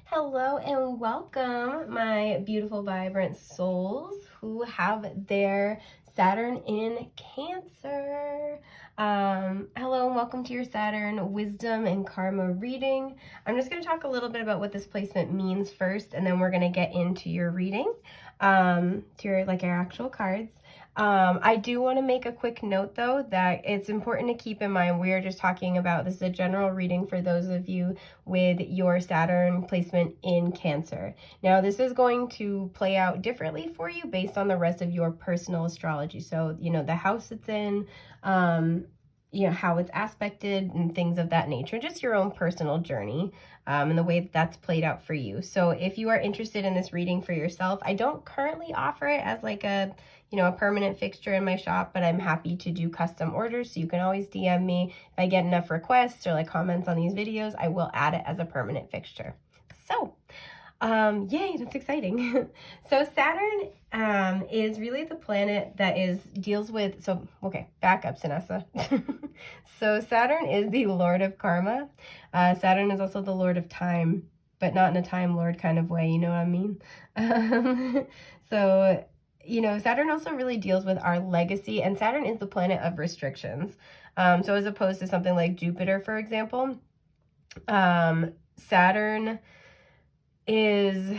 Hello and welcome, my beautiful, vibrant souls who have their Saturn in Cancer. Hello and welcome to your Saturn Wisdom and Karma reading. I'm just going to talk a little bit about what this placement means first, and then we're going to get into your reading, to your actual cards. I do want to make a quick note, though, that it's important to keep in mind we are just talking about, this is a general reading for those of you with your Saturn placement in Cancer. Now, this is going to play out differently for you based on the rest of your personal astrology. So, the house it's in, how it's aspected and things of that nature, just your own personal journey, and the way that that's played out for you. So if you are interested in this reading for yourself, I don't currently offer it as like a permanent fixture in my shop, but I'm happy to do custom orders. So you can always DM me. If I get enough requests or comments on these videos, I will add it as a permanent fixture. So yay, that's exciting. So Saturn is really the planet that deals with, back up, Sinessa. So Saturn is the Lord of Karma. Saturn is also the Lord of Time, but not in a Time Lord kind of way, you know what I mean? So, Saturn also really deals with our legacy, and Saturn is the planet of restrictions. So as opposed to something like Jupiter, for example, Saturn is,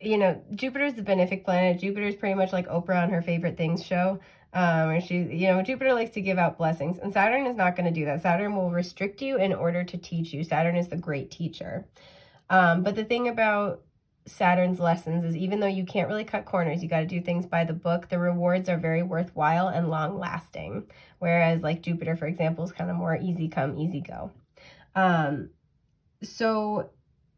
Jupiter's the benefic planet. Jupiter's pretty much like Oprah on her favorite things show. Where Jupiter likes to give out blessings, and Saturn is not going to do that. Saturn will restrict you in order to teach you. Saturn is the great teacher. But the thing about Saturn's lessons is, even though you can't really cut corners, you got to do things by the book, the rewards are very worthwhile and long lasting. Whereas like Jupiter, for example, is kind of more easy come, easy go. So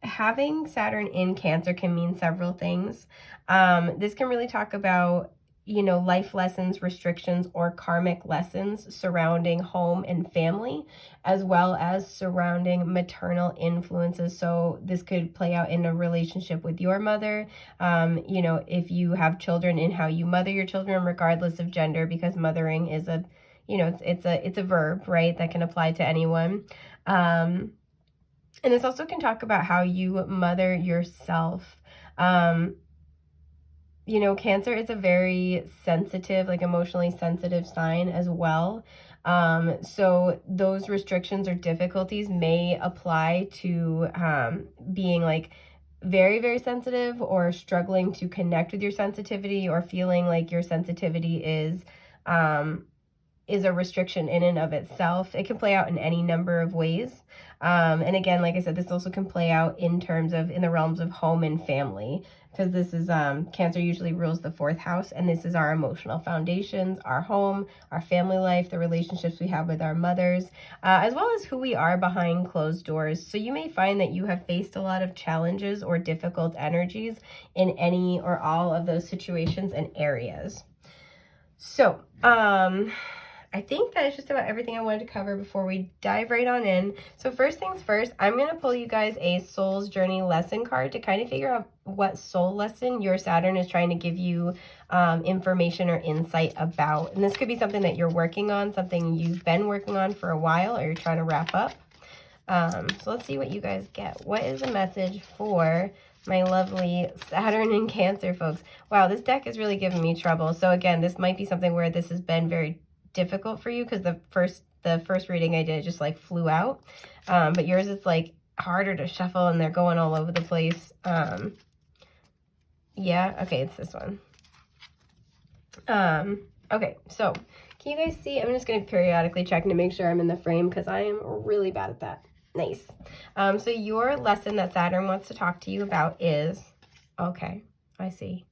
having Saturn in Cancer can mean several things. This can really talk about, life lessons, restrictions, or karmic lessons surrounding home and family, as well as surrounding maternal influences. So this could play out in a relationship with your mother, if you have children, in how you mother your children, regardless of gender, because mothering is a, it's a verb, right, that can apply to anyone. And this also can talk about how you mother yourself. Cancer is a very sensitive, emotionally sensitive sign as well. So those restrictions or difficulties may apply to being very, very sensitive, or struggling to connect with your sensitivity, or feeling like your sensitivity is a restriction in and of itself. It can play out in any number of ways. And again, like I said, this also can play out in the realms of home and family, because this is, Cancer usually rules the 4th house, and this is our emotional foundations, our home, our family life, the relationships we have with our mothers, as well as who we are behind closed doors. So you may find that you have faced a lot of challenges or difficult energies in any or all of those situations and areas. So, I think that is just about everything I wanted to cover before we dive right on in. So first things first, I'm going to pull you guys a Soul's Journey lesson card to kind of figure out what soul lesson your Saturn is trying to give you information or insight about. And this could be something that you're working on, something you've been working on for a while, or you're trying to wrap up. So let's see what you guys get. What is the message for my lovely Saturn in Cancer folks? Wow, this deck is really giving me trouble. So again, this might be something where this has been very difficult for you, because the first reading I did just flew out, but yours is harder to shuffle, and they're going all over the place. Yeah, okay, it's this one. Okay, so can you guys see? I'm just going to periodically check to make sure I'm in the frame, because I am really bad at that. Nice. So your lesson that Saturn wants to talk to you about is, okay, I see.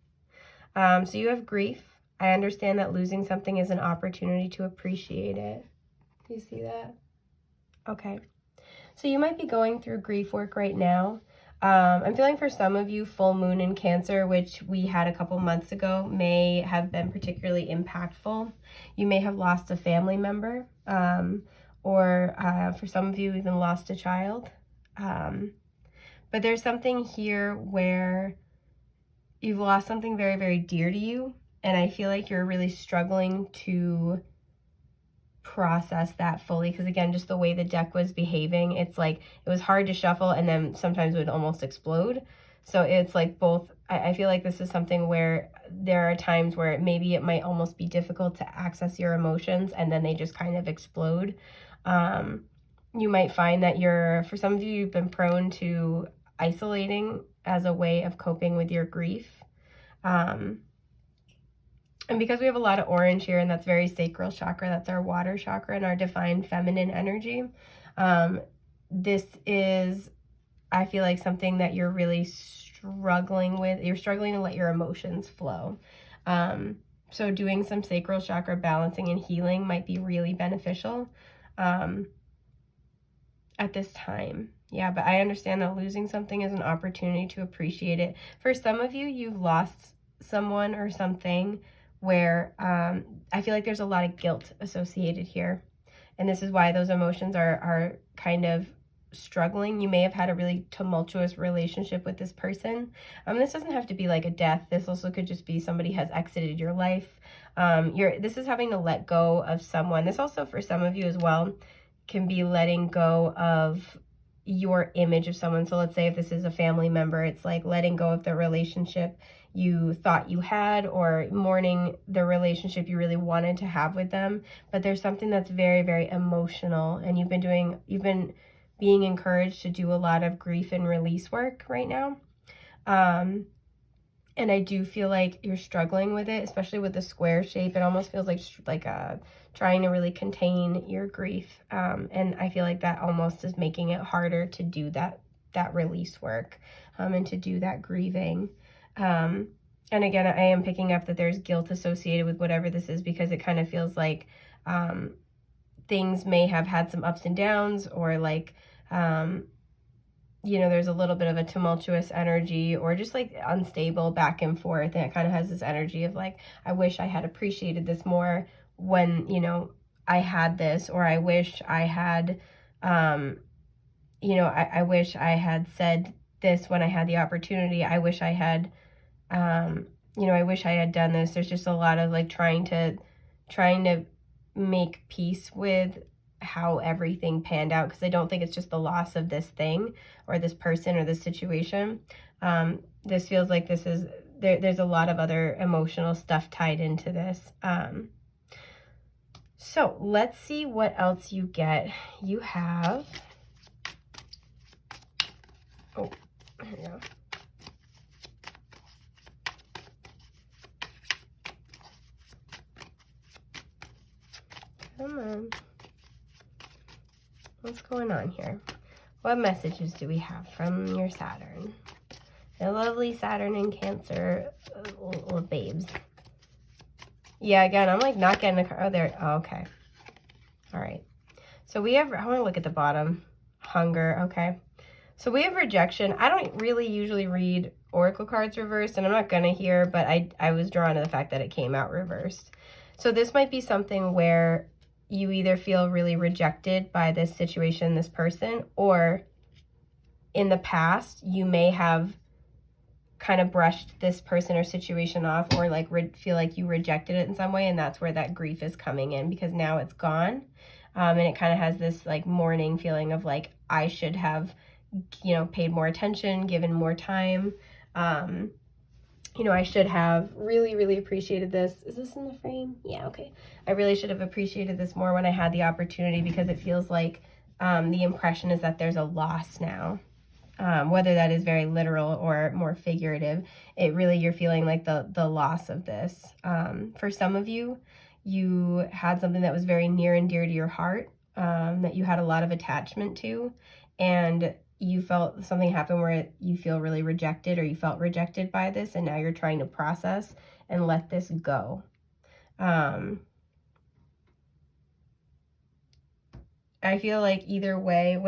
So you have grief. I understand that losing something is an opportunity to appreciate it. Do you see that? Okay. So you might be going through grief work right now. I'm feeling for some of you, full moon in Cancer, which we had a couple months ago, may have been particularly impactful. You may have lost a family member, or for some of you, even lost a child. But there's something here where you've lost something very, very dear to you. And I feel like you're really struggling to process that fully, because again, just the way the deck was behaving, it's like it was hard to shuffle, and then sometimes it would almost explode. So it's like both. I feel like this is something where there are times where maybe it might almost be difficult to access your emotions, and then they just kind of explode. You might find that for some of you, you've been prone to isolating as a way of coping with your grief. And because we have a lot of orange here, and that's very sacral chakra, that's our water chakra and our divine feminine energy. This is, I feel like, something that you're really struggling with. You're struggling to let your emotions flow. So doing some sacral chakra balancing and healing might be really beneficial at this time. Yeah, but I understand that losing something is an opportunity to appreciate it. For some of you, you've lost someone or something where I feel like there's a lot of guilt associated here. And this is why those emotions are kind of struggling. You may have had a really tumultuous relationship with this person. This doesn't have to be like a death. This also could just be somebody has exited your life. This is having to let go of someone. This also, for some of you as well, can be letting go of your image of someone. So let's say if this is a family member, it's like letting go of the relationship you thought you had, or mourning the relationship you really wanted to have with them. But there's something that's very, very emotional, and you've been being encouraged to do a lot of grief and release work right now. And I do feel like you're struggling with it, especially with the square shape. It almost feels like trying to really contain your grief. And I feel like that almost is making it harder to do that release work, and to do that grieving. And again, I am picking up that there's guilt associated with whatever this is, because it kind of feels like things may have had some ups and downs, or like, there's a little bit of a tumultuous energy, or just like unstable back and forth. And it kind of has this energy of like, I wish I had appreciated this more when, I had this, or I wish I had, I wish I had said this when I had the opportunity. I wish I had, I wish I had done this. There's just a lot of like trying to make peace with how everything panned out, because I don't think it's just the loss of this thing or this person or this situation. This feels like there's a lot of other emotional stuff tied into this. So let's see what else you get. You have, oh, here we go. Come on. What's going on here? What messages do we have from your Saturn? The lovely Saturn in Cancer, little babes. Yeah, again, I'm like not getting the card. Oh, there. Oh, okay. All right. So we have, I want to look at the bottom. Hunger. Okay. So we have rejection. I don't really usually read oracle cards reversed, and I'm not going to here, but I was drawn to the fact that it came out reversed. So this might be something where you either feel really rejected by this situation, this person, or in the past, you may have kind of brushed this person or situation off, or like feel like you rejected it in some way, and that's where that grief is coming in, because now it's gone. And it kind of has this like mourning feeling of like, I should have, paid more attention, given more time. I should have really, really appreciated this. Is this in the frame? Yeah, okay. I really should have appreciated this more when I had the opportunity, because it feels like the impression is that there's a loss now. Whether that is very literal or more figurative, you're feeling like the loss of this. For some of you, you had something that was very near and dear to your heart, that you had a lot of attachment to, and you felt something happened where you feel really rejected, or you felt rejected by this, and now you're trying to process and let this go. I feel like either way,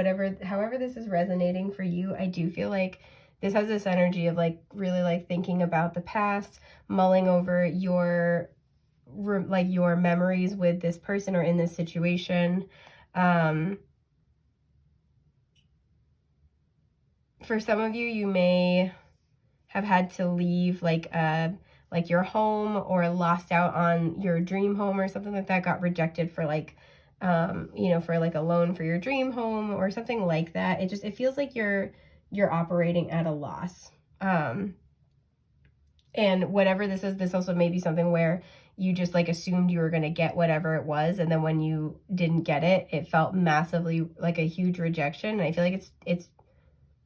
however this is resonating for you, I do feel like this has this energy of like really like thinking about the past, mulling over your memories with this person or in this situation. For some of you, you may have had to leave like your home, or lost out on your dream home or something like that, got rejected for like you know, for like a loan for your dream home or something like that. It feels like you're operating at a loss. And whatever this is, this also may be something where you just like assumed you were going to get whatever it was, and then when you didn't get it, it felt massively like a huge rejection. And I feel like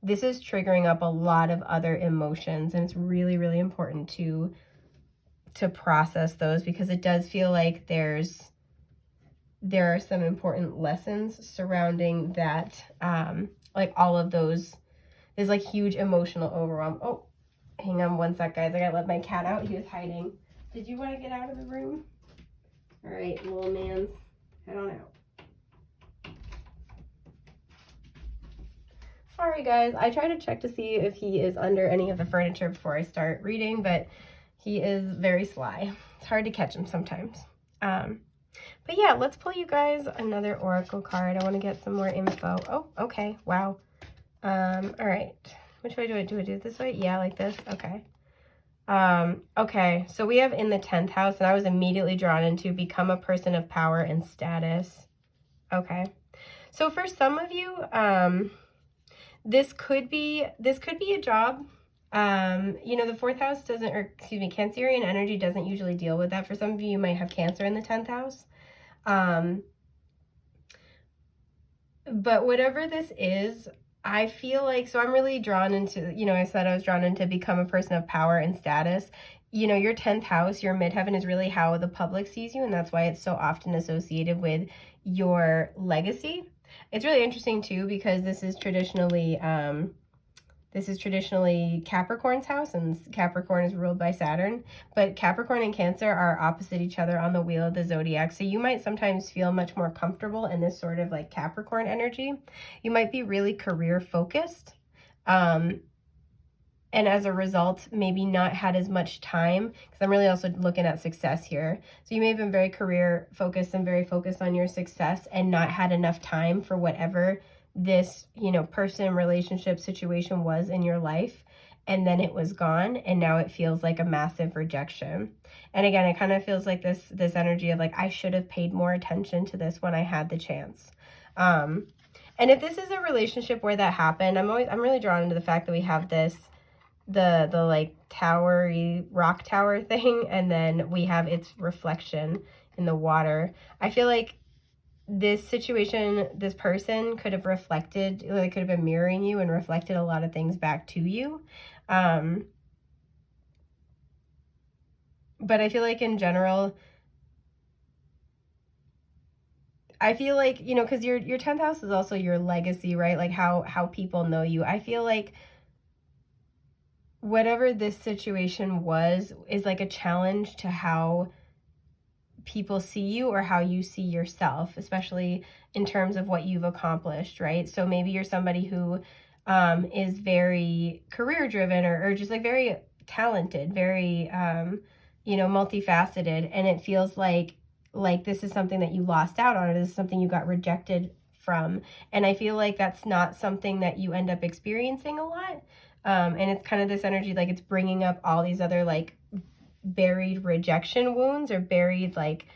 this is triggering up a lot of other emotions, and it's really, really important to process those, because it does feel like there are some important lessons surrounding that, like all of those. There's like huge emotional overwhelm. Oh, hang on one sec, guys. I gotta let my cat out. He was hiding. Did you want to get out of the room? All right, little man's, head on out. Sorry, guys. I try to check to see if he is under any of the furniture before I start reading, but he is very sly. It's hard to catch him sometimes. But yeah, let's pull you guys another oracle card. I want to get some more info. Oh, okay. Wow. All right. Which way do I do it this way? Yeah, like this. Okay. Okay. So we have in the 10th house, and I was immediately drawn into become a person of power and status. Okay. So for some of you, this could be a job. You know, the 4th house doesn't, or excuse me, Cancerian energy doesn't usually deal with that. For some of you, you might have Cancer in the 10th house. But whatever this is, I feel like, so I'm really drawn into, you know, I said I was drawn into become a person of power and status. You know, your 10th house, your midheaven is really how the public sees you, and that's why it's so often associated with your legacy. It's really interesting too, because this is traditionally Capricorn's house, and Capricorn is ruled by Saturn, but Capricorn and Cancer are opposite each other on the wheel of the zodiac. So you might sometimes feel much more comfortable in this sort of like Capricorn energy. You might be really career focused. And as a result, maybe not had as much time, because I'm really also looking at success here. So you may have been very career focused and very focused on your success and not had enough time for whatever this, you know, person, relationship, situation was in your life, and then it was gone, and now it feels like a massive rejection. And again, it kind of feels like this energy of like, I should have paid more attention to this when I had the chance. And if this is a relationship where that happened, I'm really drawn into the fact that we have this, the like towery rock tower thing, and then we have its reflection in the water. I feel like this situation, this person could have reflected, like could have been mirroring you and reflected a lot of things back to you. But I feel like in general, I feel like, you know, because your 10th house is also your legacy, right? Like how people know you. I feel like whatever this situation was is like a challenge to how people see you or how you see yourself, especially in terms of what you've accomplished, right? So maybe you're somebody who is very career driven, or just like very talented, very you know, multifaceted, and it feels like this is something that you lost out on, or this is something you got rejected from. And I feel like that's not something that you end up experiencing a lot. And it's kind of this energy, like it's bringing up all these other like buried rejection wounds, or buried, like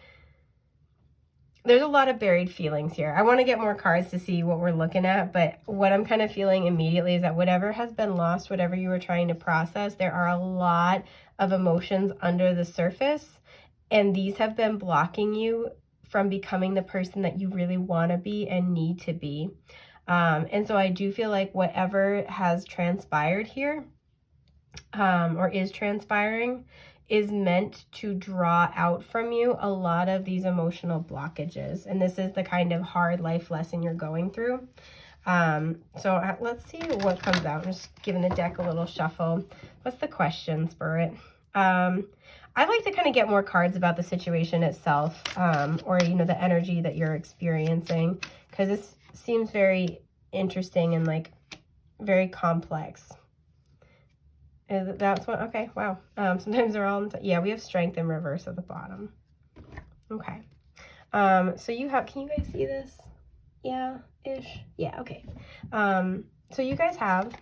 there's a lot of buried feelings here. I want to get more cards to see what we're looking at, but what I'm kind of feeling immediately is that whatever has been lost, whatever you were trying to process, there are a lot of emotions under the surface, and these have been blocking you from becoming the person that you really want to be and need to be. And so I do feel like whatever has transpired here, or is transpiring, is meant to draw out from you a lot of these emotional blockages. And this is the kind of hard life lesson you're going through. So let's see what comes out. I'm just giving the deck a little shuffle. What's the question, Spirit? I'd like to kind of get more cards about the situation itself, or, you know, the energy that you're experiencing, because this seems very interesting and like very complex. That's what, okay, wow. Sometimes they're all, yeah, we have strength in reverse at the bottom. Okay. So you have, can you guys see this? Yeah, ish. Yeah, okay. So you guys have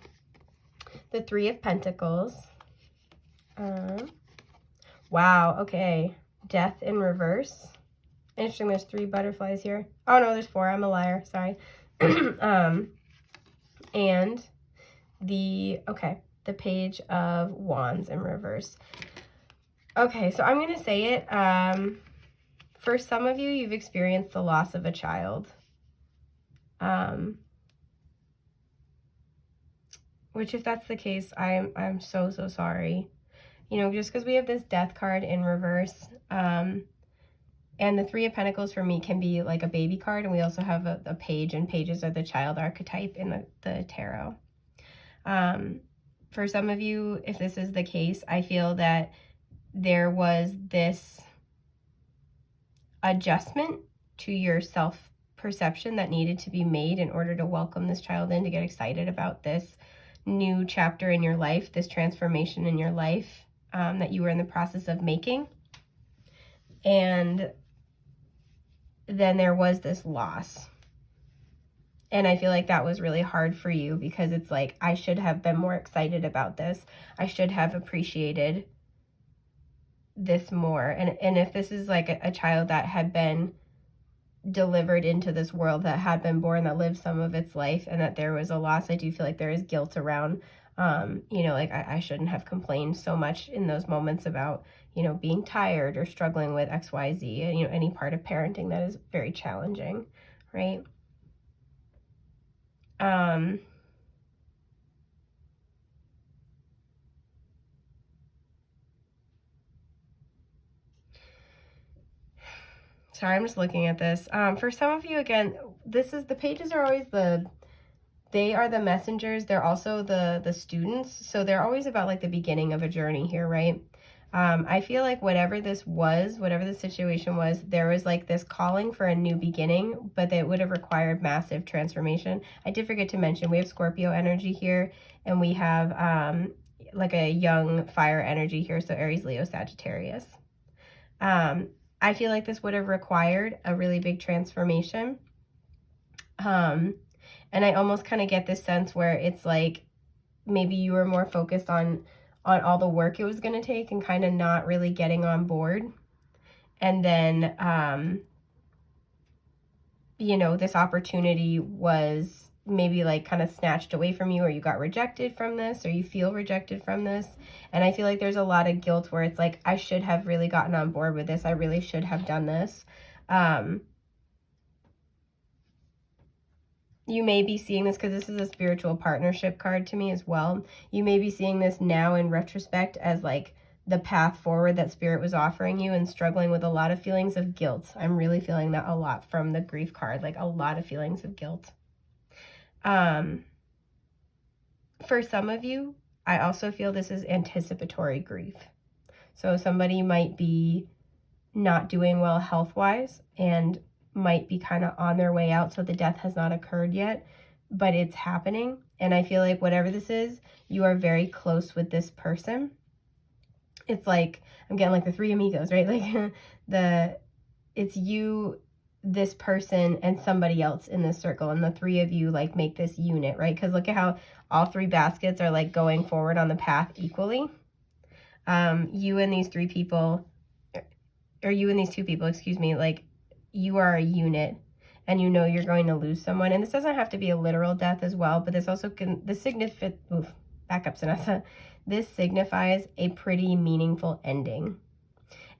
the 3 of Pentacles. Wow, okay. Death in reverse. Interesting, there's 3 butterflies here. Oh no, there's 4. I'm a liar. Sorry. And the Page of Wands in reverse. Okay, so I'm going to say it. For some of you, you've experienced the loss of a child. Which if that's the case, I'm so sorry. You know, just because we have this Death card in reverse, and the 3 of Pentacles for me can be like a baby card, and we also have a page, and pages are the child archetype in the tarot. For some of you, if this is the case, I feel that there was this adjustment to your self-perception that needed to be made in order to welcome this child in, to get excited about this new chapter in your life, this transformation in your life that you were in the process of making. And then there was this loss. And I feel like that was really hard for you, because it's like, I should have been more excited about this. I should have appreciated this more. And if this is like a child that had been delivered into this world, that had been born, that lived some of its life, and that there was a loss, I do feel like there is guilt around, you know, like I shouldn't have complained so much in those moments about, you know, being tired or struggling with XYZ, you know, any part of parenting that is very challenging, right? Sorry, I'm just looking at this. For some of you, again, the pages are always they are the messengers. They're also the students. So they're always about like the beginning of a journey here, right? I feel like whatever this was, whatever the situation was, there was like this calling for a new beginning, but that would have required massive transformation. I did forget to mention, we have Scorpio energy here, and we have like a young fire energy here. So Aries, Leo, Sagittarius. I feel like this would have required a really big transformation. And I almost kind of get this sense where it's like, maybe you were more focused on all the work it was going to take, and kind of not really getting on board. And then, you know, this opportunity was maybe like kind of snatched away from you, or you got rejected from this, or you feel rejected from this. And I feel like there's a lot of guilt where it's like, I should have really gotten on board with this. I really should have done this. You may be seeing this, because this is a spiritual partnership card to me as well. You may be seeing this now in retrospect as like the path forward that Spirit was offering you, and struggling with a lot of feelings of guilt. I'm really feeling that a lot from the grief card, like a lot of feelings of guilt. For some of you, I also feel this is anticipatory grief. So somebody might be not doing well health-wise, and might be kind of on their way out, so the death has not occurred yet, but it's happening. And I feel like whatever this is, you are very close with this person. It's like, I'm getting like the 3 amigos, right? Like it's you, this person, and somebody else in this circle, and the 3 of you like make this unit, right? Because look at how all 3 baskets are like going forward on the path equally. You and these 3 people, or you and these 2 people, excuse me, like, you are a unit, and you know you're going to lose someone. And this doesn't have to be a literal death as well, but this also can, this signifies a pretty meaningful ending.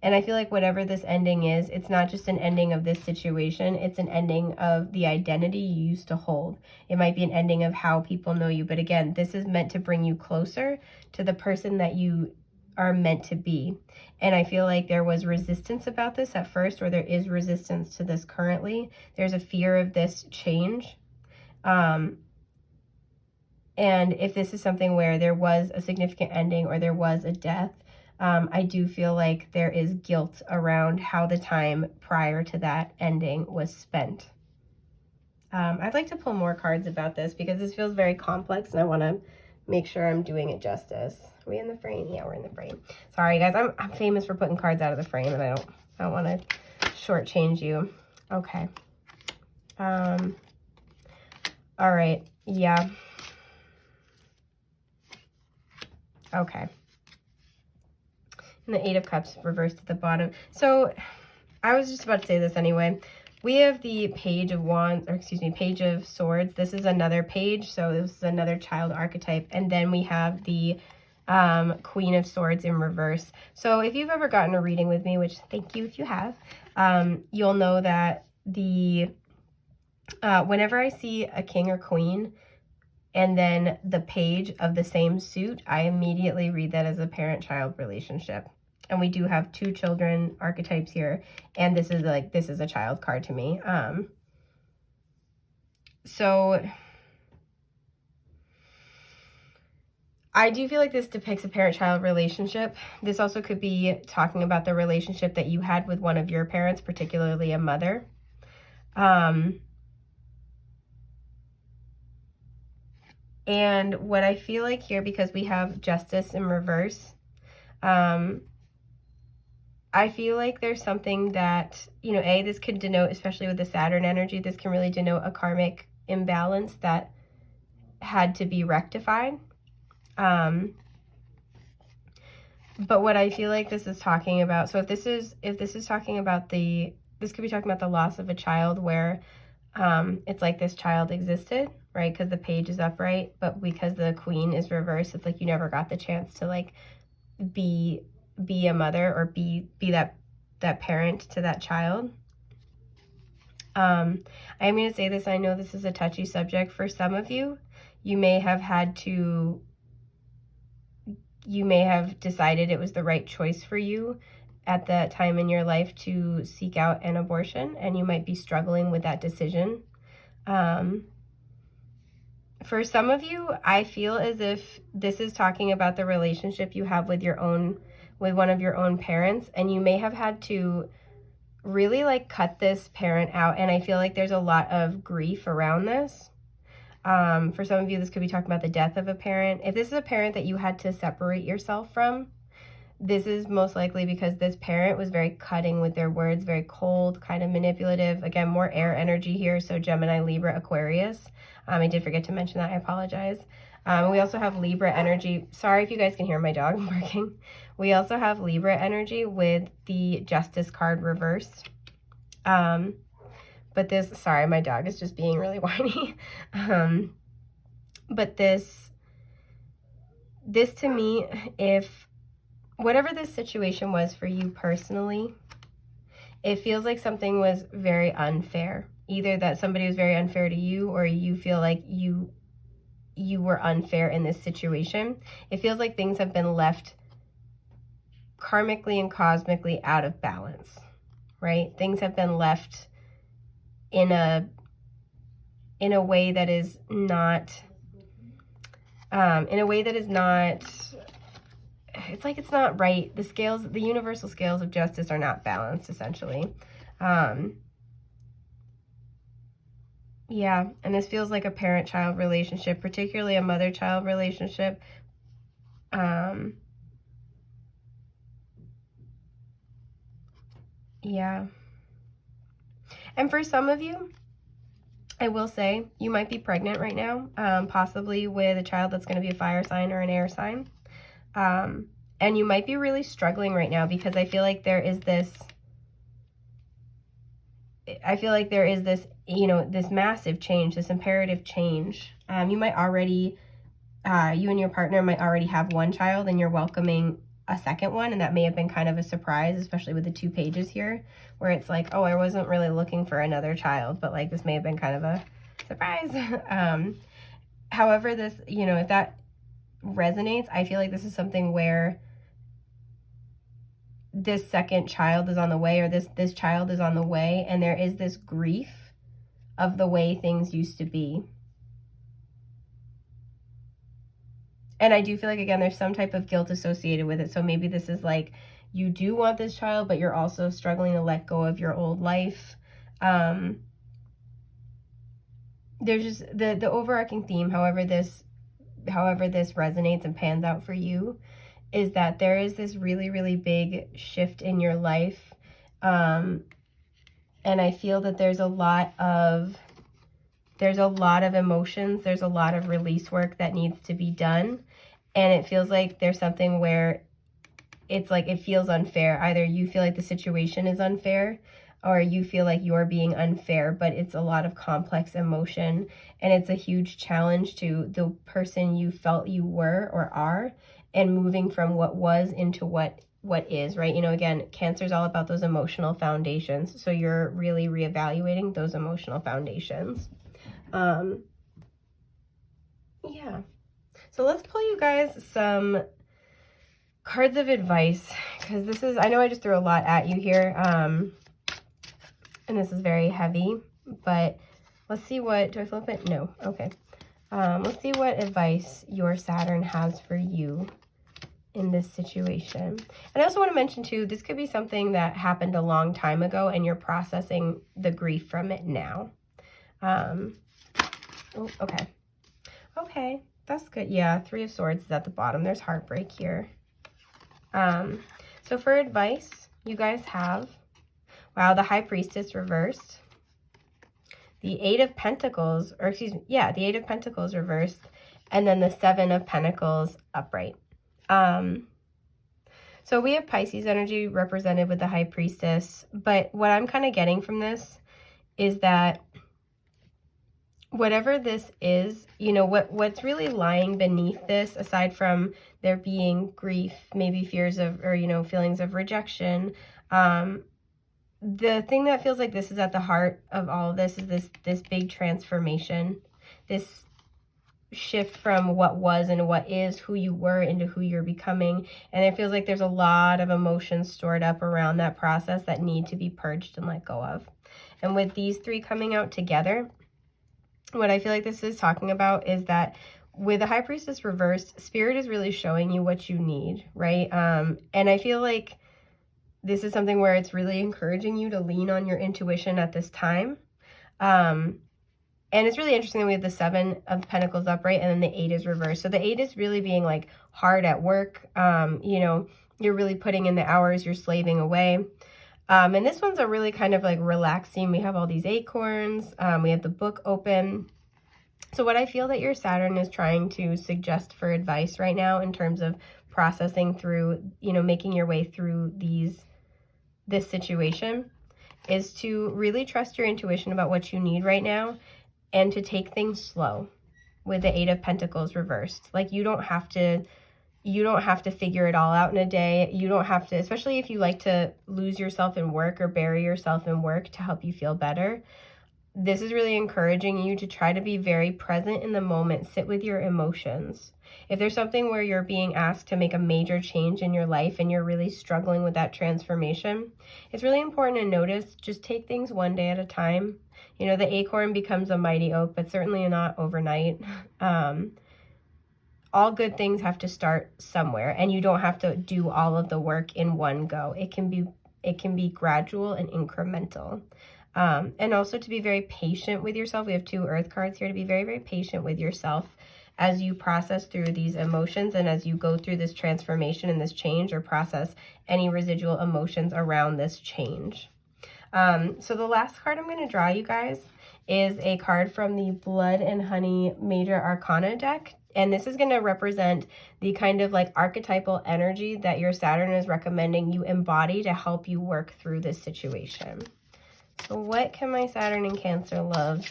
And I feel like whatever this ending is, it's not just an ending of this situation, it's an ending of the identity you used to hold. It might be an ending of how people know you, but again, this is meant to bring you closer to the person that you are meant to be. And I feel like there was resistance about this at first, or there is resistance to this currently. There's a fear of this change. And if this is something where there was a significant ending, or there was a death, I do feel like there is guilt around how the time prior to that ending was spent. I'd like to pull more cards about this, because this feels very complex, and I want to make sure I'm doing it justice. Are we in the frame? Yeah, we're in the frame. Sorry, guys. I'm famous for putting cards out of the frame, and I don't want to shortchange you. Okay. All right. Yeah. Okay. And the 8 of Cups reversed at the bottom. So I was just about to say this anyway. We have the Page of Wands, or excuse me, Page of Swords. This is another page, so this is another child archetype. And then we have the Queen of Swords in reverse. So if you've ever gotten a reading with me, which thank you if you have, you'll know that the whenever I see a king or queen and then the page of the same suit, I immediately read that as a parent-child relationship. And we do have 2 children archetypes here, and this is a child card to me. So I do feel like this depicts a parent-child relationship. This also could be talking about the relationship that you had with one of your parents, particularly a mother. And what I feel like here, because we have Justice in reverse, I feel like there's something that, you know, this could denote, especially with the Saturn energy, this can really denote a karmic imbalance that had to be rectified. But what I feel like this is talking about, so if this is talking about this could be talking about the loss of a child where it's like this child existed, right? Because the page is upright, but because the queen is reversed, it's like you never got the chance to like be a mother or be that parent to that child. I'm going to say this, I know this is a touchy subject for some of you. You may have decided it was the right choice for you at that time in your life to seek out an abortion, and you might be struggling with that decision. For some of you, I feel as if this is talking about the relationship you have with one of your own parents, and you may have had to really like cut this parent out, and I feel like there's a lot of grief around this. For some of you, this could be talking about the death of a parent. If this is a parent that you had to separate yourself from, this is most likely because this parent was very cutting with their words, very cold, kind of manipulative. Again, more air energy here, so Gemini, Libra, Aquarius. I did forget to mention that, I apologize. We also have Libra energy. Sorry if you guys can hear my dog barking. We also have Libra energy with the Justice card reversed. But this, sorry, my dog is just being really whiny. But this to me, if whatever this situation was for you personally, it feels like something was very unfair. Either that somebody was very unfair to you, or you feel like you were unfair in this situation. It feels like things have been left karmically and cosmically out of balance, right? Things have been left in a way that is not, it's like it's not right. The scales, the universal scales of justice are not balanced, essentially. Yeah, and this feels like a parent-child relationship, particularly a mother-child relationship. Yeah. And for some of you, I will say, you might be pregnant right now, possibly with a child that's going to be a fire sign or an air sign. And you might be really struggling right now because I feel like there is this, you know, this massive change, this imperative change. You might already, you and your partner might already have one child and you're welcoming a second one, and that may have been kind of a surprise, especially with the 2 pages here, where it's like, oh, I wasn't really looking for another child, but like this may have been kind of a surprise. However, this, you know, if that resonates, I feel like this is something where this second child is on the way, or this child is on the way, and there is this grief of the way things used to be. And I do feel like, again, there's some type of guilt associated with it. So maybe this is like, you do want this child, but you're also struggling to let go of your old life. There's just the overarching theme, however this resonates and pans out for you, is that there is this really, really big shift in your life. And I feel that there's a lot of emotions, there's a lot of release work that needs to be done. And it feels like there's something where it's like it feels unfair. Either you feel like the situation is unfair, or you feel like you're being unfair, but it's a lot of complex emotion, and it's a huge challenge to the person you felt you were or are, and moving from what was into what is, right? You know, again, Cancer is all about those emotional foundations. So you're really reevaluating those emotional foundations. Yeah. So let's pull you guys some cards of advice, because this is, I know I just threw a lot at you here, and this is very heavy, but let's see what, do I flip it? No. Okay. Let's see what advice your Saturn has for you in this situation. And I also want to mention too, this could be something that happened a long time ago and you're processing the grief from it now. Oh, okay. Okay, that's good. Yeah, Three of Swords is at the bottom. There's heartbreak here. So for advice, you guys have, wow, the High Priestess reversed, the Eight of Pentacles, or excuse me, yeah, the Eight of Pentacles reversed, and then the Seven of Pentacles upright. So we have Pisces energy represented with the High Priestess, but what I'm kind of getting from this is that whatever this is, you know, what's really lying beneath this, aside from there being grief, maybe fears of, or, you know, feelings of rejection, the thing that feels like this is at the heart of all of this is this big transformation, this shift from what was and what is, who you were, into who you're becoming. And it feels like there's a lot of emotions stored up around that process that need to be purged and let go of. And with these three coming out together, what I feel like this is talking about is that with the High Priestess reversed, Spirit is really showing you what you need, right? And I feel like this is something where it's really encouraging you to lean on your intuition at this time. And it's really interesting that we have the Seven of Pentacles upright and then the Eight is reversed. So the Eight is really being like hard at work. You know, you're really putting in the hours, you're slaving away. And this one's a really kind of like relaxing. We have all these acorns. We have the book open. So what I feel that your Saturn is trying to suggest for advice right now in terms of processing through, you know, making your way through this situation is to really trust your intuition about what you need right now, and to take things slow with the Eight of Pentacles reversed. Like you don't have to figure it all out in a day. You don't have to, especially if you like to lose yourself in work or bury yourself in work to help you feel better. This is really encouraging you to try to be very present in the moment. Sit with your emotions. If there's something where you're being asked to make a major change in your life and you're really struggling with that transformation, it's really important to notice, just take things one day at a time. You know, the acorn becomes a mighty oak, but certainly not overnight. All good things have to start somewhere, and you don't have to do all of the work in one go. It can be gradual and incremental. And also to be very patient with yourself. We have two earth cards here, to be very, very patient with yourself as you process through these emotions and as you go through this transformation and this change, or process any residual emotions around this change. So the last card I'm going to draw, you guys, is a card from the Blood and Honey Major Arcana deck. And this is going to represent the kind of like archetypal energy that your Saturn is recommending you embody to help you work through this situation. So what can my Saturn in Cancer love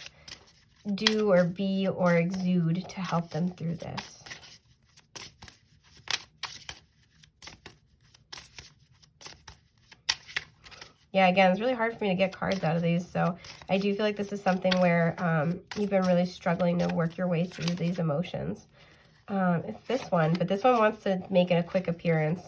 do or be or exude to help them through this? Yeah, again, it's really hard for me to get cards out of these, so I do feel like this is something where you've been really struggling to work your way through these emotions. It's this one, but this one wants to make it a quick appearance.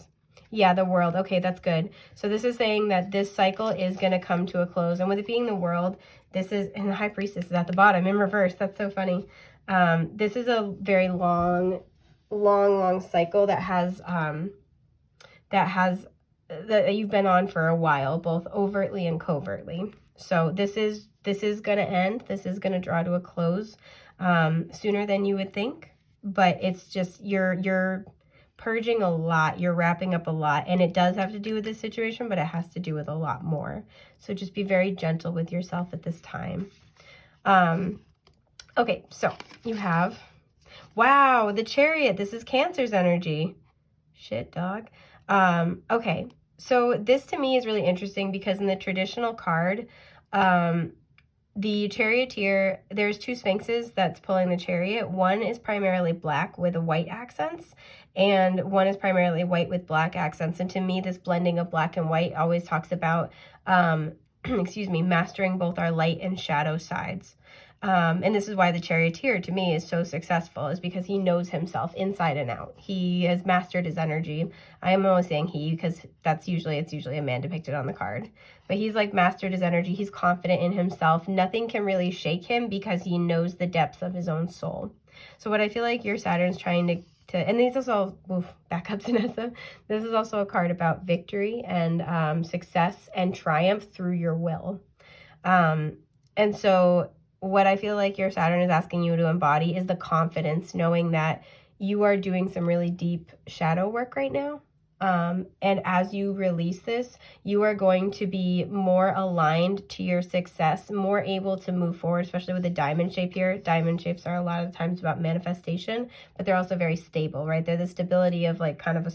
Yeah, the World. Okay, that's good. So this is saying that this cycle is going to come to a close. And with it being the World, this is, and the High Priestess is at the bottom in reverse. That's so funny. This is a very long cycle that you've been on for a while, both overtly and covertly. So this is going to end. This is going to draw to a close sooner than you would think. But it's just you're purging a lot, you're wrapping up a lot, and it does have to do with this situation, but it has to do with a lot more. So just be very gentle with yourself at this time. Okay, so you have, wow, the Chariot. This is Cancer's energy. Shit, dog. Okay, so this to me is really interesting because in the traditional card, the charioteer, there's two sphinxes that's pulling the chariot. One is primarily black with a white accents, and one is primarily white with black accents. And to me, this blending of black and white always talks about, excuse me, mastering both our light and shadow sides. And this is why the charioteer to me is so successful, is because he knows himself inside and out. He has mastered his energy. I am always saying he because it's usually a man depicted on the card. But he's like mastered his energy. He's confident in himself. Nothing can really shake him because he knows the depths of his own soul. So what I feel like your Saturn's trying to and these also, back up, Vanessa. This is also a card about victory and success and triumph through your will. And so what I feel like your Saturn is asking you to embody is the confidence, knowing that you are doing some really deep shadow work right now. And as you release this, you are going to be more aligned to your success, more able to move forward, especially with the diamond shape here. Diamond shapes are a lot of times about manifestation, but they're also very stable, right? They're the stability of like kind of a,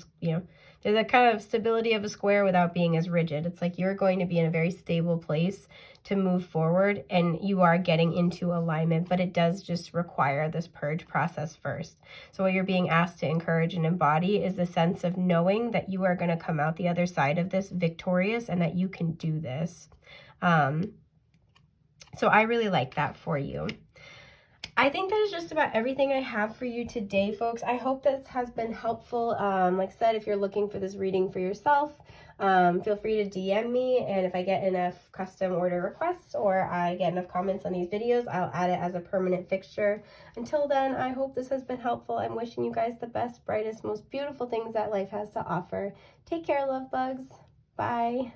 there's a kind of stability of a square without being as rigid. It's like you're going to be in a very stable place to move forward, and you are getting into alignment, but it does just require this purge process first. So what you're being asked to encourage and embody is the sense of knowing that you are going to come out the other side of this victorious and that you can do this. So I really like that for you. I think that is just about everything I have for you today, folks. I hope this has been helpful. Like I said, if you're looking for this reading for yourself, feel free to DM me, and if I get enough custom order requests or I get enough comments on these videos, I'll add it as a permanent fixture. Until then, I hope this has been helpful. I'm wishing you guys the best, brightest, most beautiful things that life has to offer. Take care, love bugs. Bye.